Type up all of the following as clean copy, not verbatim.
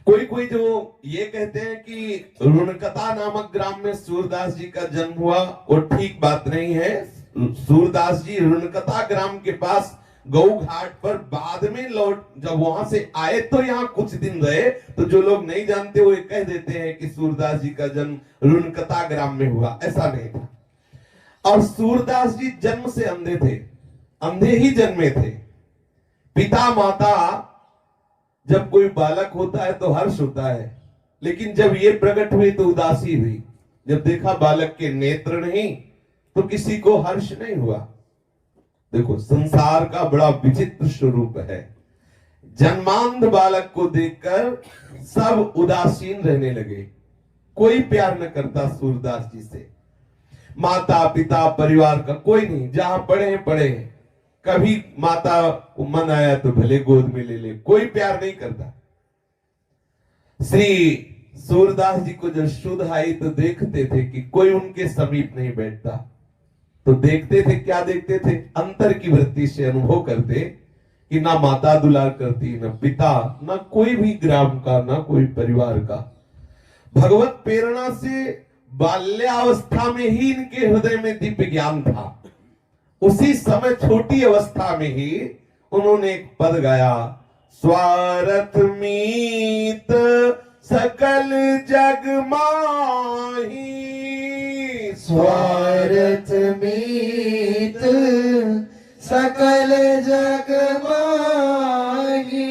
कोई कोई जो ये कहते हैं कि रुणकता नामक ग्राम में सूरदास जी का जन्म हुआ, वो ठीक बात नहीं है। सूरदास जी रुणकता ग्राम के पास गौ घाट पर बाद में लौट, जब वहां से आए तो यहाँ कुछ दिन रहे, तो जो लोग नहीं जानते वो कह देते हैं कि सूरदास जी का जन्म रुणकता ग्राम में हुआ। ऐसा नहीं था। और सूरदास जी जन्म से अंधे थे, अंधे ही जन्मे थे। पिता माता, जब कोई बालक होता है तो हर्ष होता है, लेकिन जब ये प्रकट हुई तो उदासी हुई। जब देखा बालक के नेत्र नहीं तो किसी को हर्ष नहीं हुआ। देखो, संसार का बड़ा विचित्र स्वरूप है। जन्मांध बालक को देखकर सब उदासीन रहने लगे, कोई प्यार न करता सूरदास जी से। माता पिता परिवार का कोई नहीं, जहां पढ़े पढ़े, कभी माता को मन आया तो भले गोद में ले ले, कोई प्यार नहीं करता। श्री सूरदास जी को जब शुद्ध आई तो देखते थे कि कोई उनके समीप नहीं बैठता। तो देखते थे, क्या देखते थे? अंतर की वृत्ति से अनुभव करते कि ना माता दुलार करती, ना पिता, ना कोई भी ग्राम का, ना कोई परिवार का। भगवत प्रेरणा से बाल्यावस्था में ही इनके हृदय में दिव्य ज्ञान था। उसी समय छोटी अवस्था में ही उन्होंने एक पद गाया, स्वार्थ मीत सकल जग माही, स्वार्थ मीत सकल जग माही।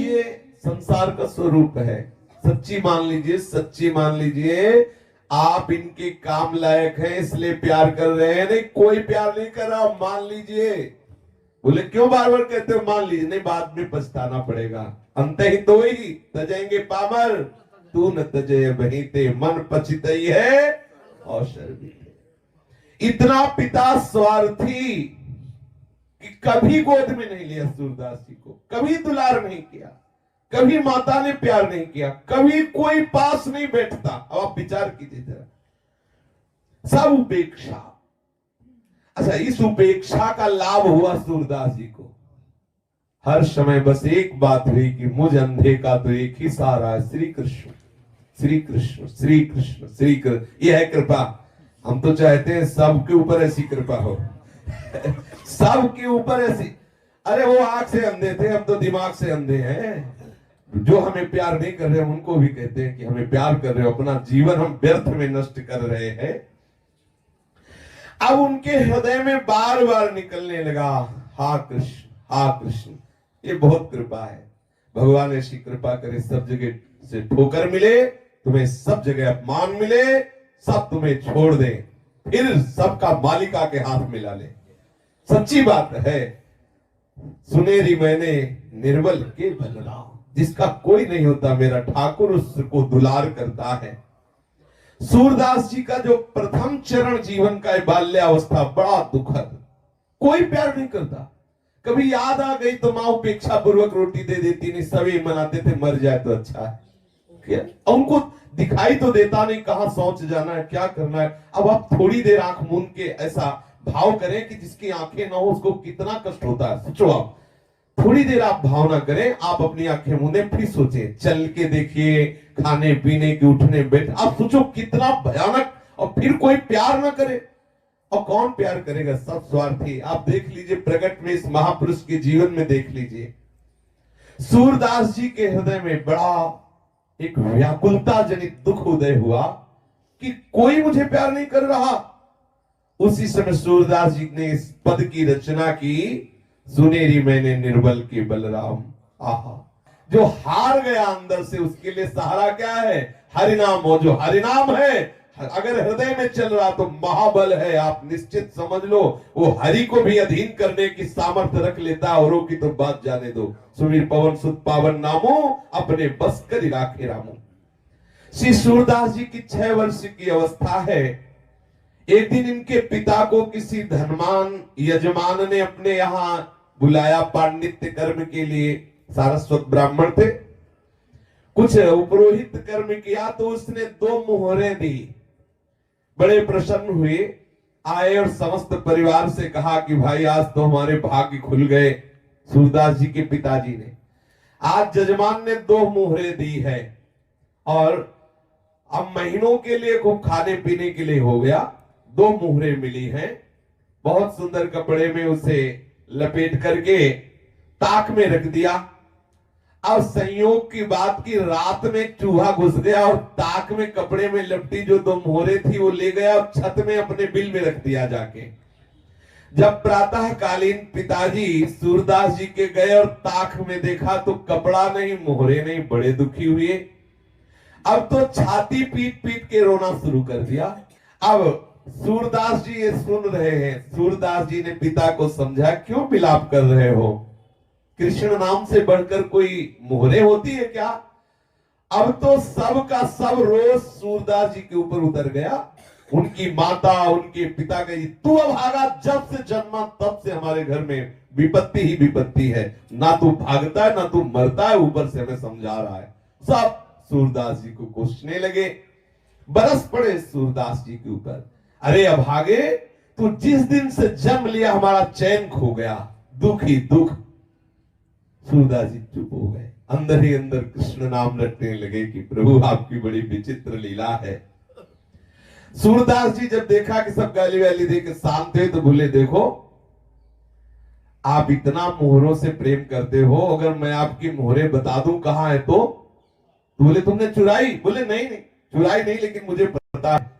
ये संसार का स्वरूप है। सच्ची मान लीजिए, सच्ची मान लीजिए, आप इनके काम लायक हैं इसलिए प्यार कर रहे हैं, नहीं कोई प्यार नहीं कर रहा, मान लीजिए। बोले क्यों बार बार कहते हो मान लीजिए? नहीं, बाद में पछताना पड़ेगा। अंत ही तो ही तजेंगे पामर, तू न तजे वहीं ते मन पछतई है और शर्मिंदे। इतना पिता स्वार्थी कि कभी गोद में नहीं लिया सूरदास जी को, कभी दुलार नहीं किया, कभी माता ने प्यार नहीं किया, कभी कोई पास नहीं बैठता। अब आप विचार कीजिए जरा, सब उपेक्षा। अच्छा, इस उपेक्षा का लाभ हुआ सूरदास जी को। हर समय बस एक बात हुई कि मुझ अंधे का तो एक ही सहारा है, श्री कृष्ण, श्री कृष्ण, श्री कृष्ण, श्री कृष्ण। यह है कृपा। हम तो चाहते हैं सबके ऊपर ऐसी कृपा हो सबके ऊपर ऐसी। अरे वो आंख से अंधे थे, हम तो दिमाग से अंधे हैं। जो हमें प्यार नहीं कर रहे हैं उनको भी कहते हैं कि हमें प्यार कर रहे हो, अपना जीवन हम व्यर्थ में नष्ट कर रहे हैं। अब उनके हृदय में बार बार निकलने लगा, हा कृष्ण, हा कृष्ण। ये बहुत कृपा है। भगवान ऐसी कृपा करे, सब जगह से ठोकर मिले, तुम्हें सब जगह अपमान मिले, सब तुम्हें छोड़ दे, फिर सबका मालिका के हाथ मिला ले। सच्ची बात है। सुनेरी मैंने निर्बल के बलराम, जिसका कोई नहीं होता मेरा ठाकुर उसको दुलार करता है। सूरदास जी का जो प्रथम चरण जीवन का बाल्यावस्था बड़ा दुखद, कोई प्यार नहीं करता। कभी याद आ गई तो माँ उपेक्षा पूर्वक रोटी दे देती, नहीं सभी मनाते थे मर जाए तो अच्छा है। क्या उनको दिखाई तो देता नहीं कहाँ शौच जाना है, क्या करना है। अब आप थोड़ी देर आंख मूंद के ऐसा भाव करें कि जिसकी आंखें ना हो उसको कितना कष्ट होता है। सोचो, आप थोड़ी देर आप भावना करें, आप अपनी आंखें मूंदे, फिर सोचें, चल के देखिए, खाने पीने के उठने बैठ, आप सोचो कितना भयानक। और फिर कोई प्यार ना करे, और कौन प्यार करेगा? सब स्वार्थी। आप देख लीजिए, प्रकट में इस महापुरुष के जीवन में देख लीजिए, सूरदास जी के हृदय में बड़ा एक व्याकुलता जनित दुख उदय हुआ कि कोई मुझे प्यार नहीं कर रहा। उसी समय सूरदास जी ने इस पद की रचना की, सुनेरी मैंने निर्बल के बलराम। आहा, जो हार गया अंदर से उसके लिए सहारा क्या है? हरिनाम हो। जो हरिनाम है, अगर हृदय में चल रहा तो महाबल है। आप निश्चित समझ लो, वो हरि को भी अधीन करने की सामर्थ्य रख लेता, औरों की तो बात जाने दो। सुमीर पवन सुत पावन नामो, अपने बस कर राखे रामो। श्री सूरदास जी की 6 वर्ष की अवस्था है। एक दिन इनके पिता को किसी धनवान यजमान ने अपने यहां बुलाया पांडित्य कर्म के लिए। सारस्वत ब्राह्मण थे, कुछ उपरोहित कर्म किया तो उसने 2 मोहरें दी। बड़े प्रसन्न हुए, आए और समस्त परिवार से कहा कि भाई आज तो हमारे भाग्य खुल गए। सूरदास जी के पिताजी ने आज जजमान ने 2 मोहरे दी है और अब महीनों के लिए खूब खाने पीने के लिए हो गया। 2 मोहरे मिली हैं, बहुत सुंदर कपड़े में उसे लपेट करके ताक में रख दिया। अब संयोग की बात की रात में चूहा घुस गया और ताक में कपड़े में लपटी जो 2 मोहरे थी वो ले गया और छत में अपने बिल में रख दिया जाके। जब प्रातः कालीन पिताजी सूरदास जी के गए और ताक में देखा तो कपड़ा नहीं, मोहरे नहीं, बड़े दुखी हुए। अब तो छाती पीट पीट के रोना शुरू कर दिया। अब सूरदास जी ये सुन रहे हैं। सूरदास जी ने पिता को समझा, क्यों विलाप कर रहे हो? कृष्ण नाम से बढ़कर कोई मोहरे होती है क्या? अब तो सब का सब रोज सूरदास जी के ऊपर उतर गया। उनकी माता, उनके पिता कही, तू अभागा, जब से जन्मा तब से हमारे घर में विपत्ति ही विपत्ति है। ना तू भागता है ना तू मरता है, ऊपर से हमें समझा रहा है। सब सूरदास जी को कोसने लगे, बरस पड़े सूरदास जी के ऊपर। अरे अभागे, तू जिस दिन से जन्म लिया हमारा चैन खो गया, दुख ही दुख। सूरदास जी चुप हो गए, अंदर ही अंदर कृष्ण नाम रटने लगे कि प्रभु आपकी बड़ी विचित्र लीला है। सूरदास जी जब देखा कि सब गाली वाली दे के शांत थे तो बोले, देखो आप इतना मोहरों से प्रेम करते हो, अगर मैं आपकी मोहरे बता दूं कहां है तो बोले तुमने चुराई? बोले नहीं नहीं चुराई नहीं, लेकिन मुझे पता है।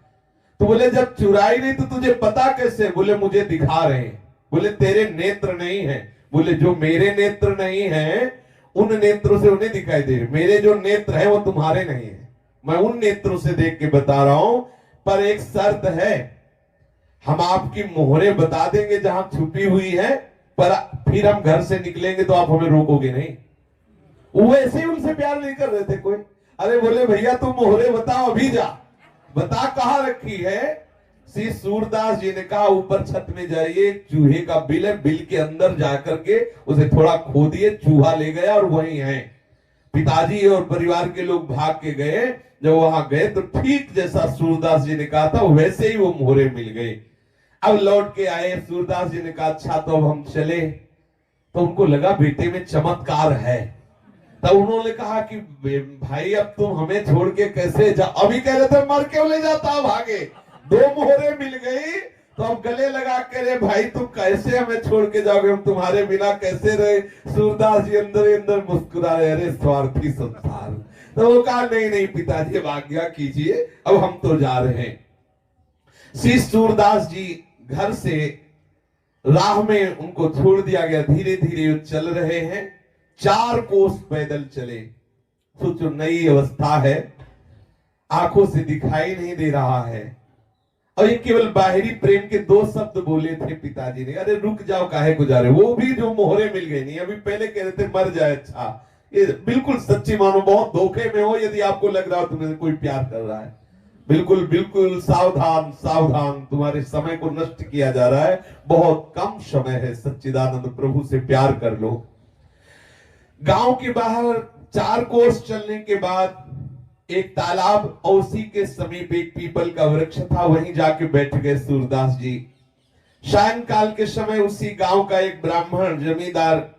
तो बोले जब चुराई नहीं तो तुझे पता कैसे? बोले मुझे दिखा रहे हैं। बोले तेरे नेत्र नहीं है? बोले जो मेरे नेत्र नहीं है उन नेत्रों से उन्हें दिखाई दे रहे, मेरे जो नेत्र है वो तुम्हारे नहीं है, मैं उन नेत्रों से देख के बता रहा हूं। पर एक शर्त है, हम आपकी मोहरे बता देंगे जहां छुपी हुई है, पर फिर हम घर से निकलेंगे तो आप हमें रोकोगे नहीं। वो ऐसे ही उनसे प्यार नहीं कर रहे थे कोई। अरे बोले भैया तू मोहरे बताओ, अभी जा, बता कहां रखी है। श्री सूरदास जी ने कहा ऊपर छत में जाइए, चूहे का बिल है, बिल के अंदर जाकर के उसे थोड़ा खोदिए, चूहा ले गया और वही है। पिताजी और परिवार के लोग भाग के गए। जब वहां गए तो ठीक जैसा सूरदास जी ने कहा था वैसे ही वो मोहरे मिल गए। अब लौट के आए, सूरदास जी ने कहा अच्छा तो अब हम चले। तो उनको लगा बेटे में चमत्कार है। तब उन्होंने कहा कि भाई अब तुम हमें छोड़ के कैसे जा? अभी कह रहे थे मर क्यों ले जाता, भागे। 2 मोहरे मिल गई तो अब गले लगा के, रे भाई तुम कैसे हमें छोड़ के जाओगे, हम तुम्हारे बिना कैसे रहे? सूरदास जी अंदर ही अंदर मुस्कुरा रहे, अरे स्वार्थी संसार। तो वो कहा नहीं नहीं पिताजी अब आज्ञा कीजिए, अब हम तो जा रहे हैं। श्री सूरदास जी घर से राह में उनको छोड़ दिया गया। धीरे धीरे चल रहे हैं, 4 कोस पैदल चले। सोचो नई अवस्था है, आंखों से दिखाई नहीं दे रहा है, और ये केवल बाहरी प्रेम के 2 शब्द बोले थे पिताजी ने, अरे रुक जाओ काहे को जा रहे? वो भी जो मोहरे मिल गई नहीं, अभी पहले कह रहे थे मर जाए। अच्छा ये बिल्कुल सच्ची मानो, बहुत धोखे में हो यदि आपको लग रहा हो तुम्हें कोई प्यार कर रहा है। बिल्कुल बिल्कुल सावधान सावधान, तुम्हारे समय को नष्ट किया जा रहा है। बहुत कम समय है, सच्चिदानंद प्रभु से प्यार कर लो। गांव के बाहर 4 कोस चलने के बाद एक तालाब और उसी के समीप एक पीपल का वृक्ष था, वहीं जाके बैठ गए सूरदास जी। सायंकाल के समय उसी गांव का एक ब्राह्मण जमींदार